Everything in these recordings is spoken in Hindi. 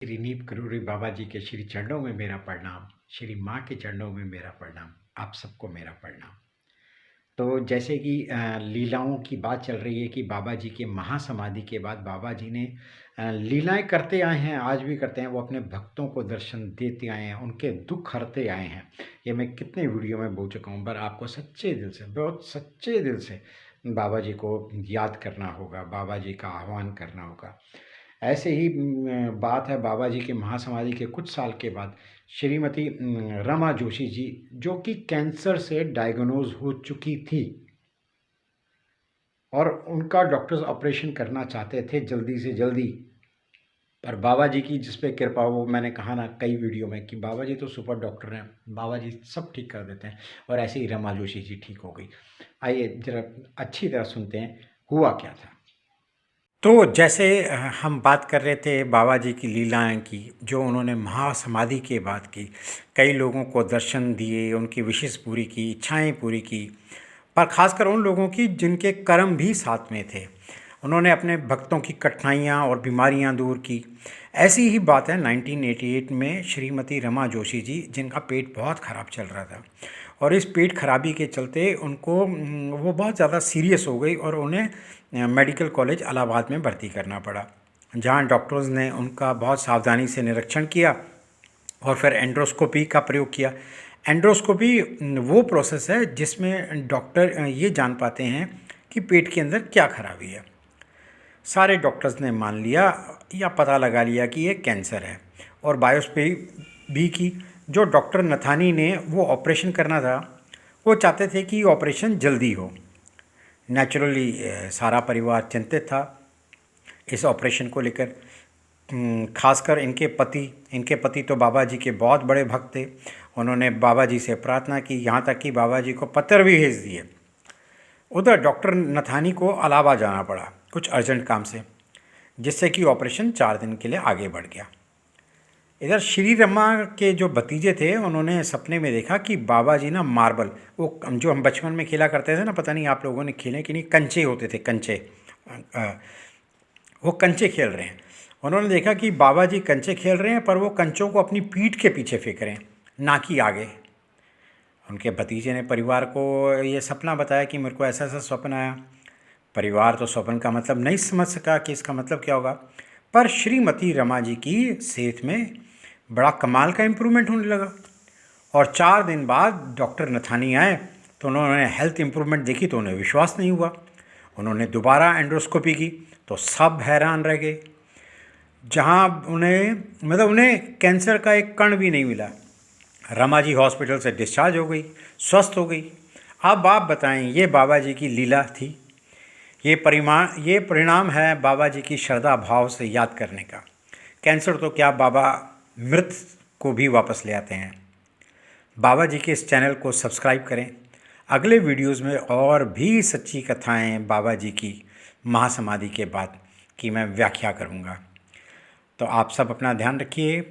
श्री नीप करोड़ी बाबा जी के श्री चरणों में मेरा प्रणाम, श्री माँ के चरणों में मेरा प्रणाम, आप सबको मेरा प्रणाम। तो जैसे कि लीलाओं की बात चल रही है कि बाबा जी के महासमाधि के बाद बाबा जी ने लीलाएं करते आए हैं, आज भी करते हैं। वो अपने भक्तों को दर्शन देते आए हैं, उनके दुख हरते आए हैं। ये मैं कितने वीडियो में बोल चुका हूँ, पर आपको सच्चे दिल से, बहुत सच्चे दिल से बाबा जी को याद करना होगा, बाबा जी का आह्वान करना होगा। ऐसे ही बात है बाबा जी के महासमाधि के कुछ साल के बाद श्रीमती रमा जोशी जी, जो कि कैंसर से डायग्नोज हो चुकी थी और उनका डॉक्टर्स ऑपरेशन करना चाहते थे जल्दी से जल्दी, पर बाबा जी की जिस पे कृपा, वो मैंने कहा ना कई वीडियो में कि बाबा जी तो सुपर डॉक्टर हैं, बाबा जी सब ठीक कर देते हैं। और ऐसे ही रमा जोशी जी ठीक हो गई। आइए जरा अच्छी तरह सुनते हैं हुआ क्या था। तो जैसे हम बात कर रहे थे बाबा जी की लीलाएं की, जो उन्होंने महासमाधि के बाद की, कई लोगों को दर्शन दिए, उनकी विशेष पूरी की, इच्छाएं पूरी की, पर ख़ासकर उन लोगों की जिनके कर्म भी साथ में थे। उन्होंने अपने भक्तों की कठिनाइयां और बीमारियां दूर की। ऐसी ही बात है 1988 में श्रीमती रमा जोशी जी, जिनका पेट बहुत ख़राब चल रहा था और इस पेट खराबी के चलते उनको वो बहुत ज़्यादा सीरियस हो गई और उन्हें मेडिकल कॉलेज इलाहाबाद में भर्ती करना पड़ा, जहां डॉक्टर्स ने उनका बहुत सावधानी से निरीक्षण किया और फिर एंड्रोस्कोपी का प्रयोग किया। एंड्रोस्कोपी वो प्रोसेस है जिसमें डॉक्टर ये जान पाते हैं कि पेट के अंदर क्या खराबी है। सारे डॉक्टर्स ने मान लिया या पता लगा लिया कि ये कैंसर है और बायोप्सी भी की। जो डॉक्टर नथानी ने वो ऑपरेशन करना था, वो चाहते थे कि ऑपरेशन जल्दी हो। नेचुरली सारा परिवार चिंतित था इस ऑपरेशन को लेकर। खासकर इनके पति तो बाबा जी के बहुत बड़े भक्त थे। उन्होंने बाबा जी से प्रार्थना की, यहाँ तक कि बाबा जी को पत्र भी भेज दिए। उधर डॉक्टर नथानी को इलाहाबाद जाना पड़ा कुछ अर्जेंट काम से, जिससे कि ऑपरेशन 4 दिन के लिए आगे बढ़ गया। इधर श्री रमा के जो भतीजे थे, उन्होंने सपने में देखा कि बाबा जी ना मार्बल, वो जो हम बचपन में खेला करते थे ना, पता नहीं आप लोगों ने खेले कि नहीं, कंचे होते थे, कंचे, वो कंचे खेल रहे हैं। उन्होंने देखा कि बाबा जी कंचे खेल रहे हैं, पर वो कंचों को अपनी पीठ के पीछे फेंक रहे हैं, ना कि आगे। उनके भतीजे ने परिवार को ये सपना बताया कि मेरे को ऐसा ऐसा स्वप्न आया। परिवार तो स्वप्न का मतलब नहीं समझ सका कि इसका मतलब क्या होगा, पर श्रीमती रमा जी की सेहत में बड़ा कमाल का इम्प्रूवमेंट होने लगा। और 4 दिन बाद डॉक्टर नथानी आए तो उन्होंने हेल्थ इम्प्रूवमेंट देखी तो उन्हें विश्वास नहीं हुआ। उन्होंने दोबारा एंडोस्कोपी की तो सब हैरान रह गए। जहाँ उन्हें कैंसर का एक कण भी नहीं मिला। रमा जी हॉस्पिटल से डिस्चार्ज हो गई, स्वस्थ हो गई। अब आप बताएं, ये बाबा जी की लीला थी। ये परिणाम है बाबा जी की श्रद्धा भाव से याद करने का। कैंसर तो क्या, बाबा मृत को भी वापस ले आते हैं। बाबा जी के इस चैनल को सब्सक्राइब करें। अगले वीडियोस में और भी सच्ची कथाएं बाबा जी की महासमाधि के बाद की मैं व्याख्या करूंगा। तो आप सब अपना ध्यान रखिए।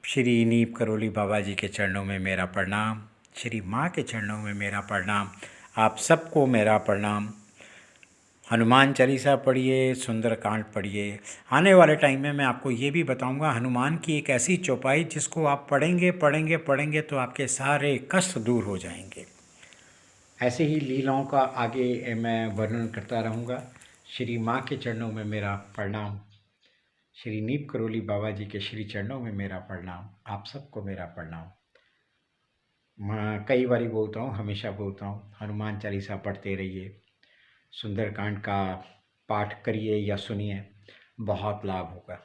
श्री नीप करोली बाबा जी के चरणों में मेरा प्रणाम, श्री माँ के चरणों में मेरा प्रणाम, आप सबको मेरा प्रणाम। हनुमान चालीसा पढ़िए, सुंदरकांड पढ़िए। आने वाले टाइम में मैं आपको ये भी बताऊंगा हनुमान की एक ऐसी चौपाई जिसको आप पढ़ेंगे तो आपके सारे कष्ट दूर हो जाएंगे। ऐसे ही लीलाओं का आगे मैं वर्णन करता रहूँगा। श्री माँ के चरणों में मेरा प्रणाम, श्री नीप करोली बाबा जी के श्री चरणों में मेरा प्रणाम, आप सबको मेरा प्रणाम। मैं कई बार बोलता हूँ, हमेशा बोलता हूँ, हनुमान चालीसा पढ़ते रहिए, सुंदरकांड का पाठ करिए या सुनिए, बहुत लाभ होगा।